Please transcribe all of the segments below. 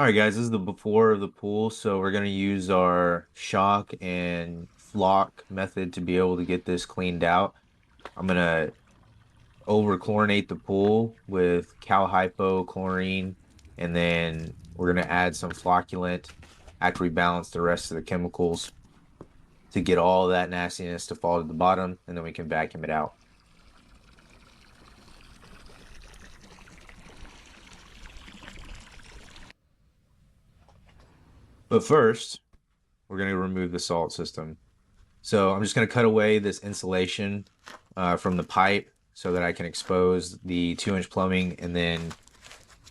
All right, guys, this is the before of the pool. So we're going to use our shock and flock method to be able to get this cleaned out. I'm going to over chlorinate the pool with cal hypochlorine, and then we're going to add some flocculant after we balance the rest of the chemicals to get all that nastiness to fall to the bottom, and then we can vacuum it out. But first, we're going to remove the salt system. So I'm just going to cut away this insulation from the pipe so that I can expose the 2-inch plumbing and then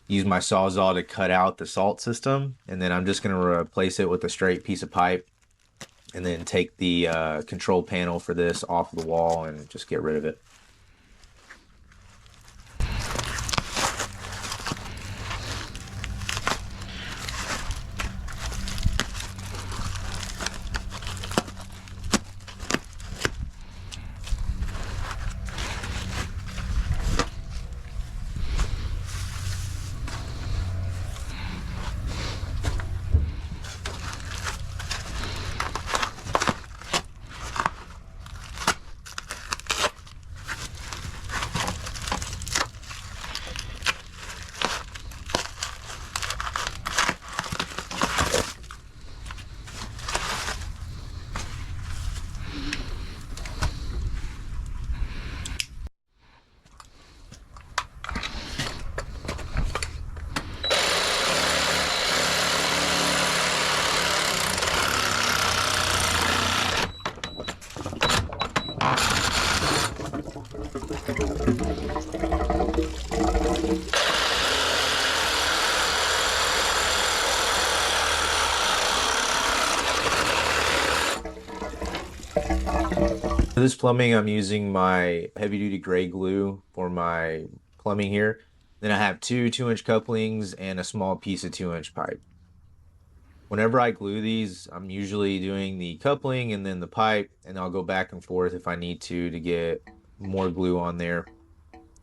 use my Sawzall to cut out the salt system. And then I'm just going to replace it with a straight piece of pipe and then take the control panel for this off the wall and just get rid of it. For this plumbing, I'm using my heavy duty gray glue for my plumbing here. Then I have two 2-inch couplings and a small piece of 2-inch pipe. Whenever I glue these, I'm usually doing the coupling and then the pipe, and I'll go back and forth if I need to get more glue on there.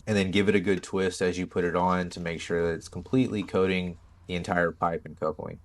And then give it a good twist as you put it on to make sure that it's completely coating the entire pipe and coupling.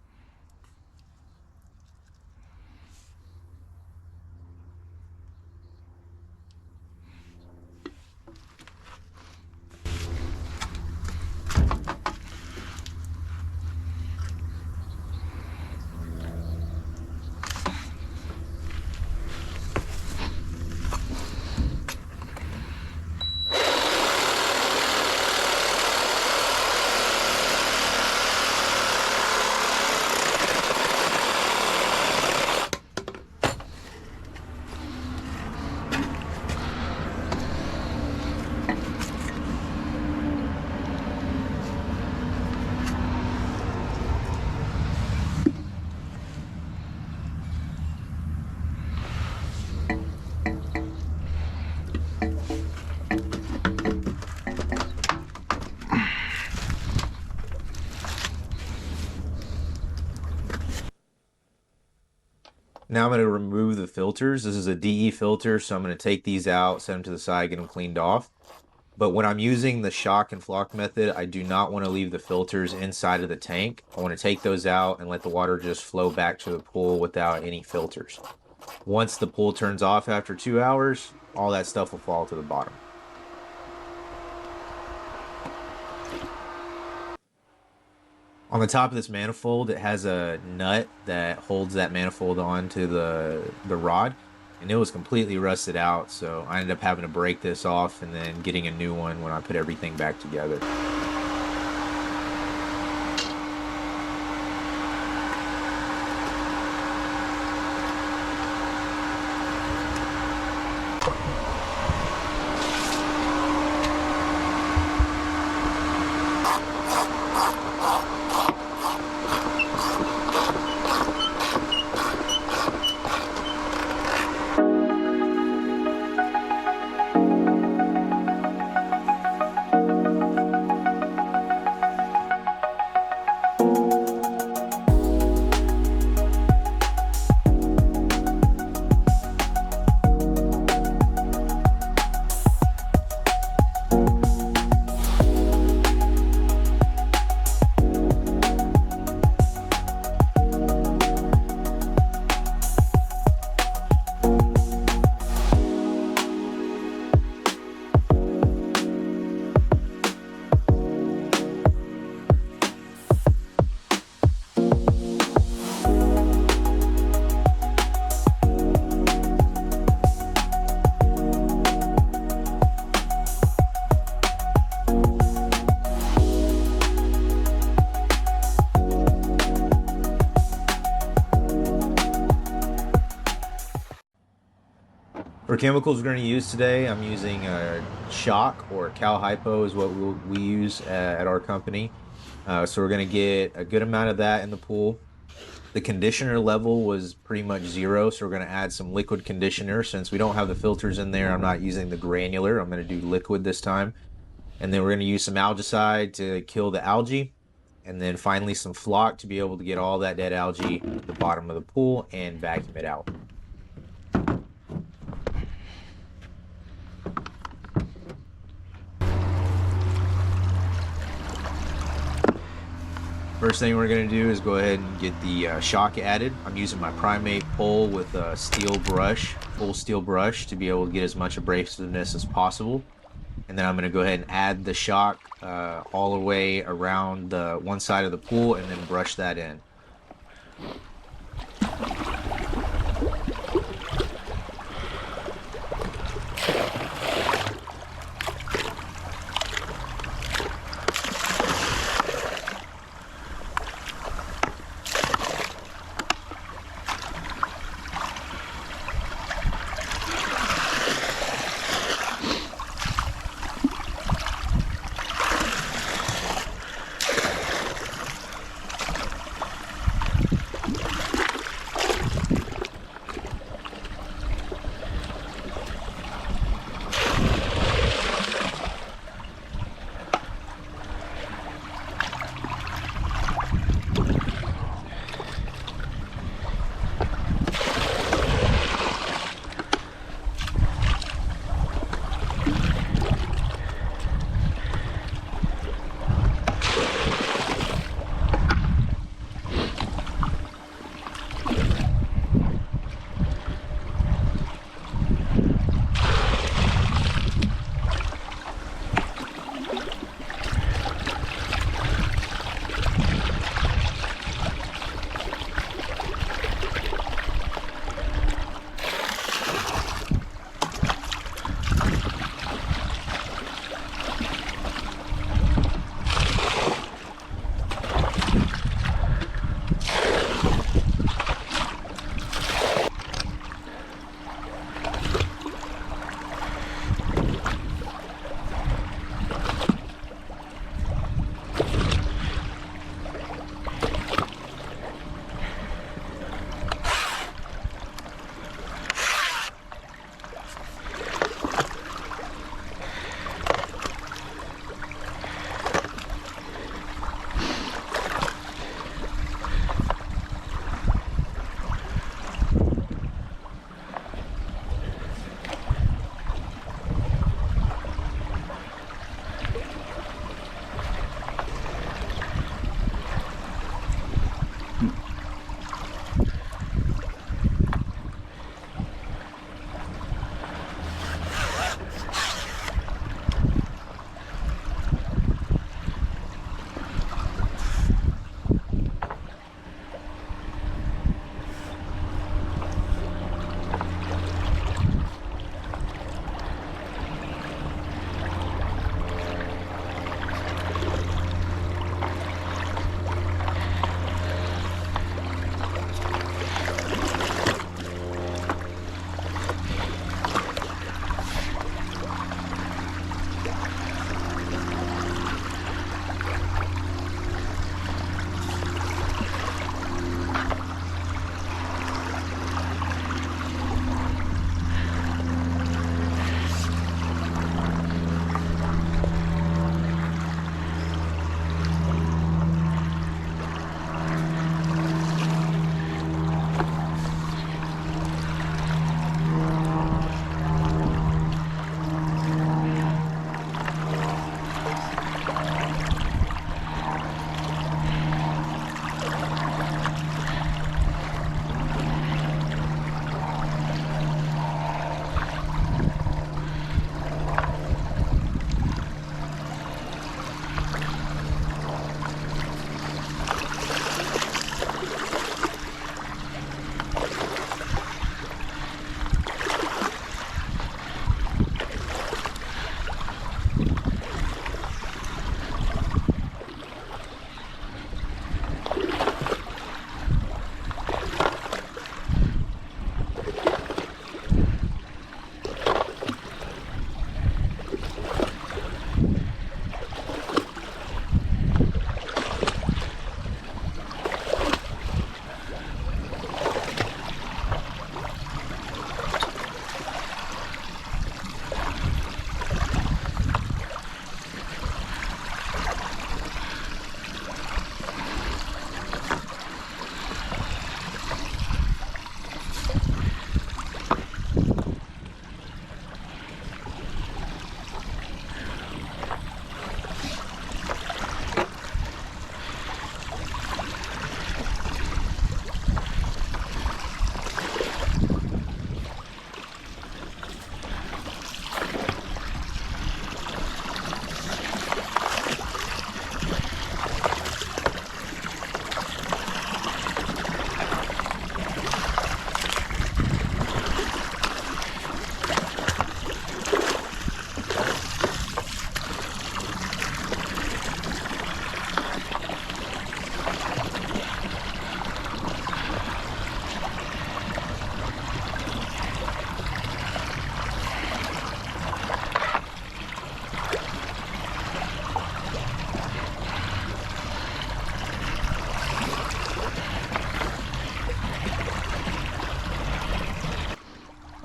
Now I'm going to remove the filters. This is a DE filter, so I'm going to take these out, set them to the side, get them cleaned off. But when I'm using the shock and flock method, I do not want to leave the filters inside of the tank. I want to take those out and let the water just flow back to the pool without any filters. Once the pool turns off after 2 hours, all that stuff will fall to the bottom. On the top of this manifold, it has a nut that holds that manifold onto the rod, and it was completely rusted out, so I ended up having to break this off and then getting a new one when I put everything back together. For chemicals we're going to use today, I'm using Shock or Cal Hypo is what we use at our company. So we're going to get a good amount of that in the pool. The conditioner level was pretty much zero, so we're going to add some liquid conditioner. Since we don't have the filters in there, I'm not using the granular. I'm going to do liquid this time. And then we're going to use some algicide to kill the algae. And then finally some flock to be able to get all that dead algae to the bottom of the pool and vacuum it out. First thing we're going to do is go ahead and get the shock added. I'm using my Primate pole with a steel brush, full steel brush, to be able to get as much abrasiveness as possible. And then I'm going to go ahead and add the shock all the way around the one side of the pool and then brush that in.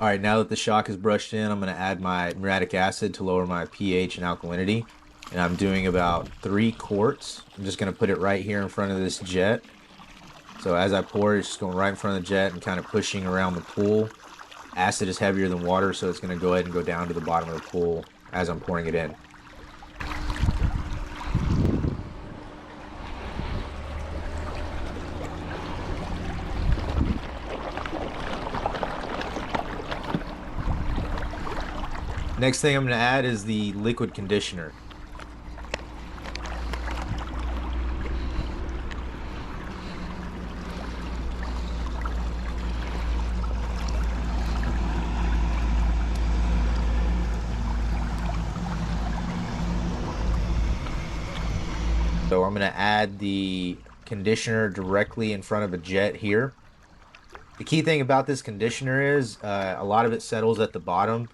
All right, now that the shock is brushed in, I'm going to add my muriatic acid to lower my pH and alkalinity. And I'm doing about 3 quarts. I'm just going to put it right here in front of this jet. So as I pour it, it's just going right in front of the jet and kind of pushing around the pool. Acid is heavier than water, so it's going to go ahead and go down to the bottom of the pool as I'm pouring it in. Next thing I'm going to add is the liquid conditioner. So I'm going to add the conditioner directly in front of a jet here. The key thing about this conditioner is a lot of it settles at the bottom.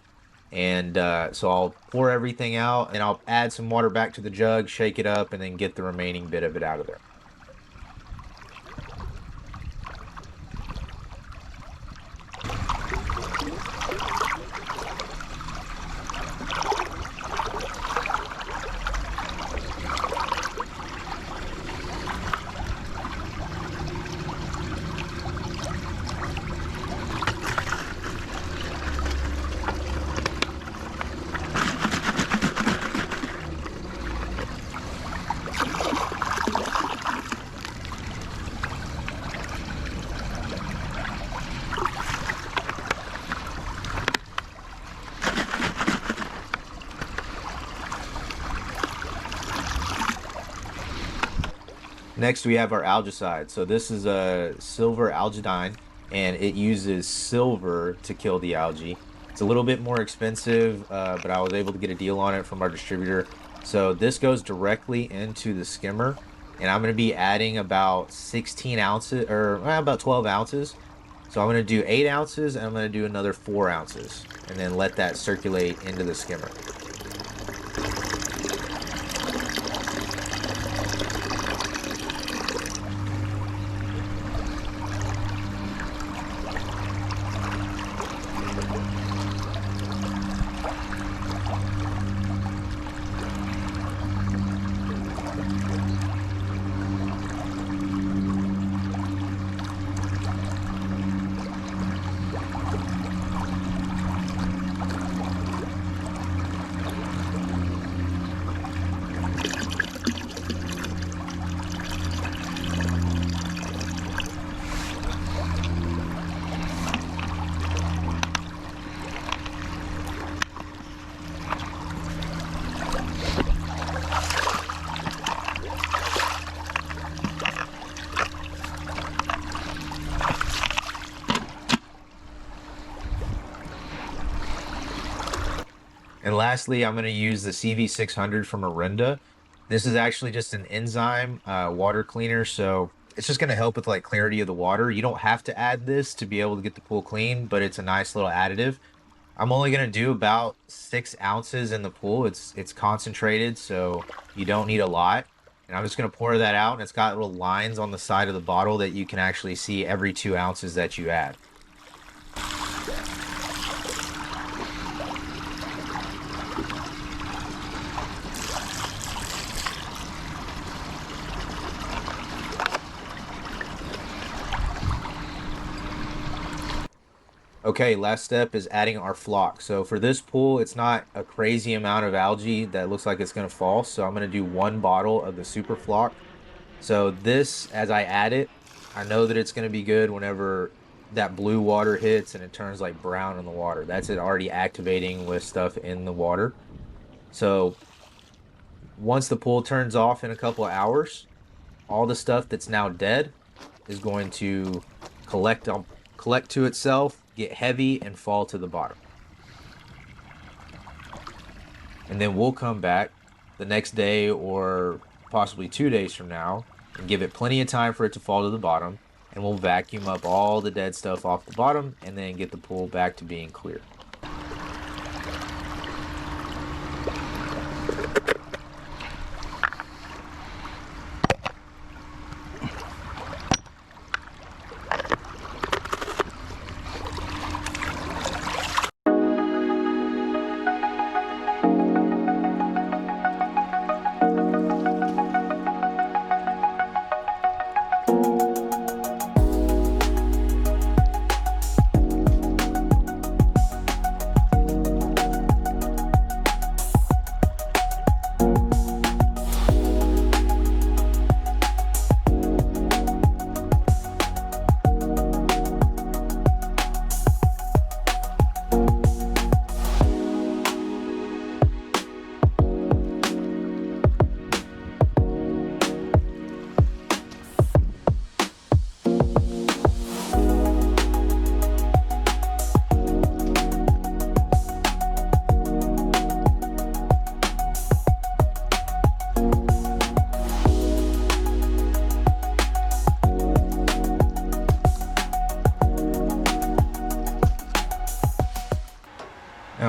And so I'll pour everything out and I'll add some water back to the jug, shake it up, and then get the remaining bit of it out of there. Next, we have our algicide. So this is a silver algidine, and it uses silver to kill the algae. It's a little bit more expensive, but I was able to get a deal on it from our distributor. So this goes directly into the skimmer, and I'm going to be adding about 16 ounces, or about 12 ounces. So I'm going to do 8 ounces, and I'm going to do another 4 ounces, and then let that circulate into the skimmer. And lastly, I'm going to use the CV600 from Orinda. This is actually just an enzyme water cleaner, so it's just going to help with like clarity of the water. You don't have to add this to be able to get the pool clean, but it's a nice little additive. I'm only going to do about 6 ounces in the pool. It's concentrated, so you don't need a lot. And I'm just going to pour that out, and it's got little lines on the side of the bottle that you can actually see every 2 ounces that you add. Okay, last step is adding our flock. So for this pool, it's not a crazy amount of algae that looks like it's going to fall. So I'm going to do 1 bottle of the super flock. So this, as I add it, I know that it's going to be good whenever that blue water hits and it turns like brown in the water. That's it already activating with stuff in the water. So once the pool turns off in a couple of hours, all the stuff that's now dead is going to collect to itself, get heavy, and fall to the bottom. And then we'll come back the next day or possibly 2 days from now and give it plenty of time for it to fall to the bottom. And we'll vacuum up all the dead stuff off the bottom and then get the pool back to being clear.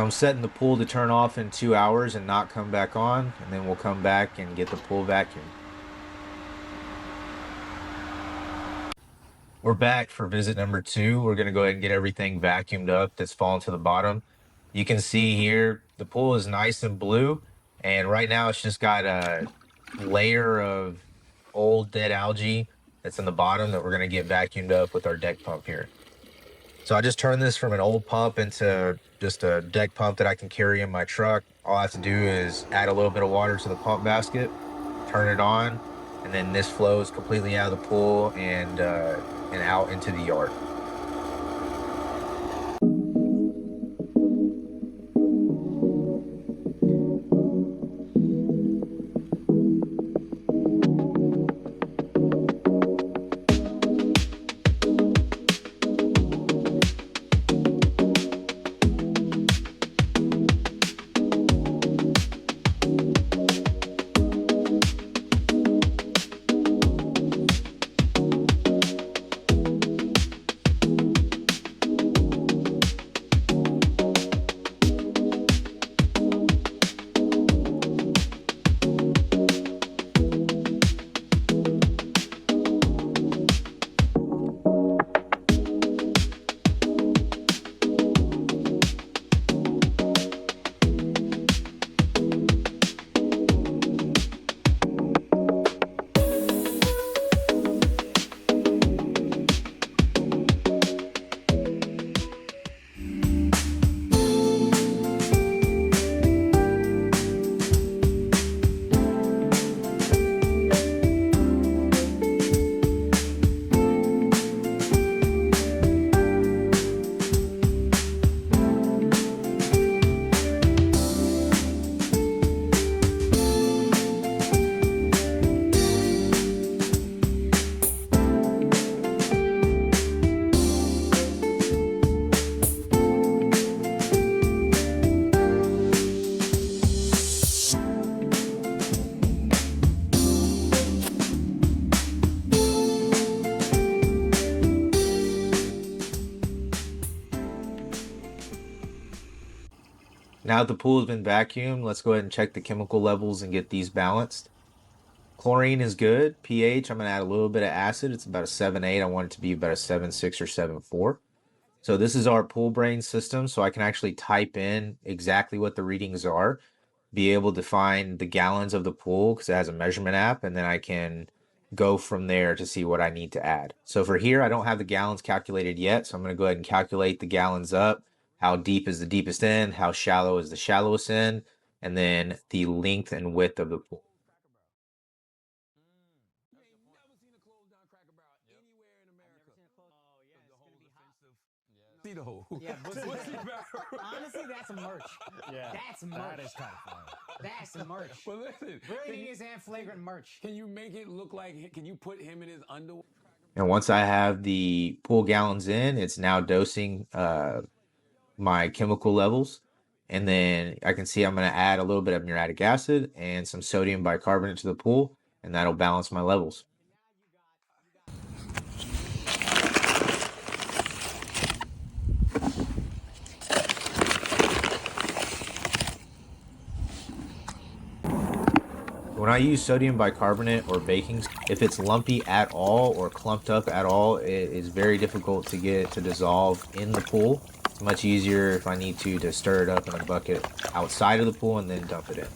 I'm setting the pool to turn off in 2 hours and not come back on, and then we'll come back and get the pool vacuumed. We're back for visit number 2. We're going to go ahead and get everything vacuumed up that's fallen to the bottom. You can see here the pool is nice and blue, and right now it's just got a layer of old dead algae that's in the bottom that we're going to get vacuumed up with our deck pump here. So I just turned this from an old pump into just a deck pump that I can carry in my truck. All I have to do is add a little bit of water to the pump basket, turn it on, and then this flows completely out of the pool and out into the yard. Now that the pool has been vacuumed, let's go ahead and check the chemical levels and get these balanced. Chlorine is good. pH, I'm going to add a little bit of acid. It's about a 7.8. I want it to be about a 7.6 or 7.4. So this is our pool brain system, so I can actually type in exactly what the readings are, be able to find the gallons of the pool because it has a measurement app, and then I can go from there to see what I need to add. So for here, I don't have the gallons calculated yet, so I'm going to go ahead and calculate the gallons up. How deep is the deepest end? How shallow is the shallowest end? And then the length and width of the pool. Yeah, honestly, that's merch. Yeah, That's merch. that is kind of funny. That's merch. But listen, Brady is and flagrant merch. can you make it look like? Can you put him in his underwear? And once I have the pool gallons in, it's now dosing my chemical levels. And then I can see I'm going to add a little bit of muriatic acid and some sodium bicarbonate to the pool, and that'll balance my levels. When I use sodium bicarbonate or baking, if it's lumpy at all or clumped up at all, it is very difficult to get it to dissolve in the pool. It's much easier if I need to stir it up in a bucket outside of the pool and then dump it in.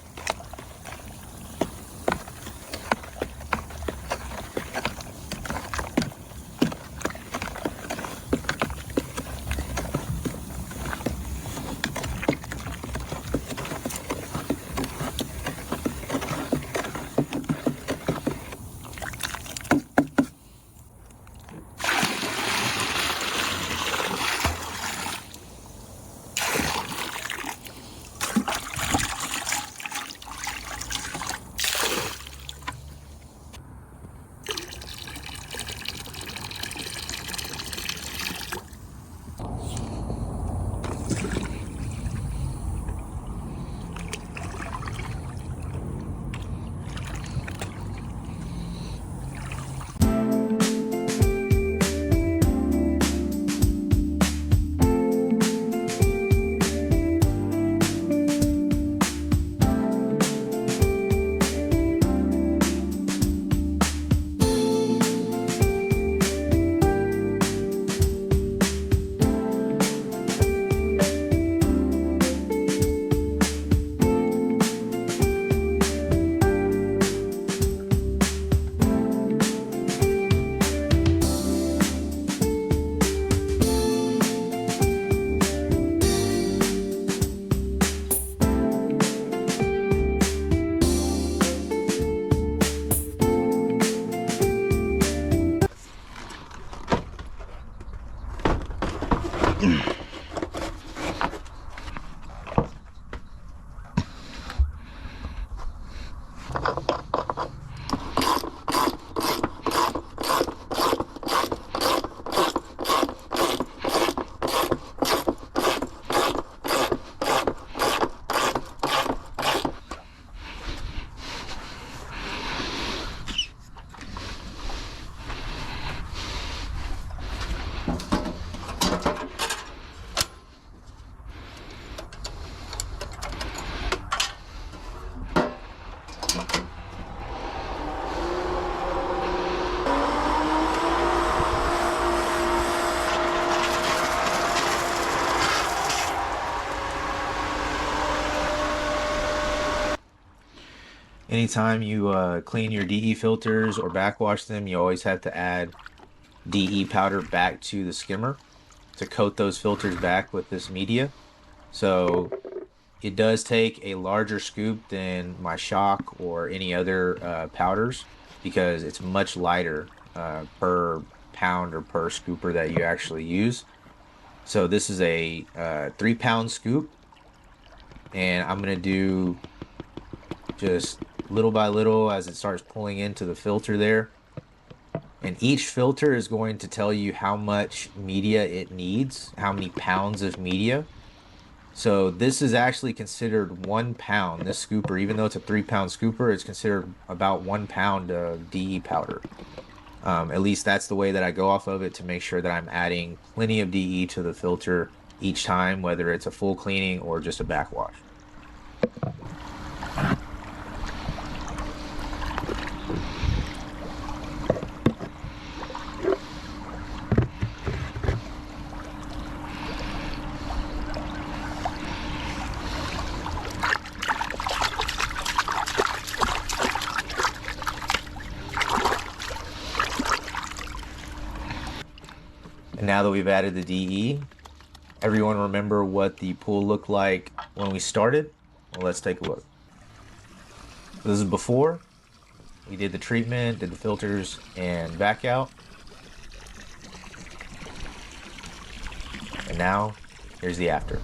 Anytime you clean your DE filters or backwash them, you always have to add DE powder back to the skimmer to coat those filters back with this media. So it does take a larger scoop than my shock or any other powders because it's much lighter per pound or per scooper that you actually use. So this is a 3-pound scoop, and I'm gonna do just little by little as it starts pulling into the filter there. And each filter is going to tell you how much media it needs, how many pounds of media. So this is actually considered 1 pound. This scooper, even though it's a 3-pound scooper, it's considered about 1 pound of DE powder. At least that's the way that I go off of it to make sure that I'm adding plenty of DE to the filter each time, whether it's a full cleaning or just a backwash. And now that we've added the DE, everyone remember what the pool looked like when we started? Well, let's take a look. This is before. We did the treatment, did the filters, and back out. And now, here's the after.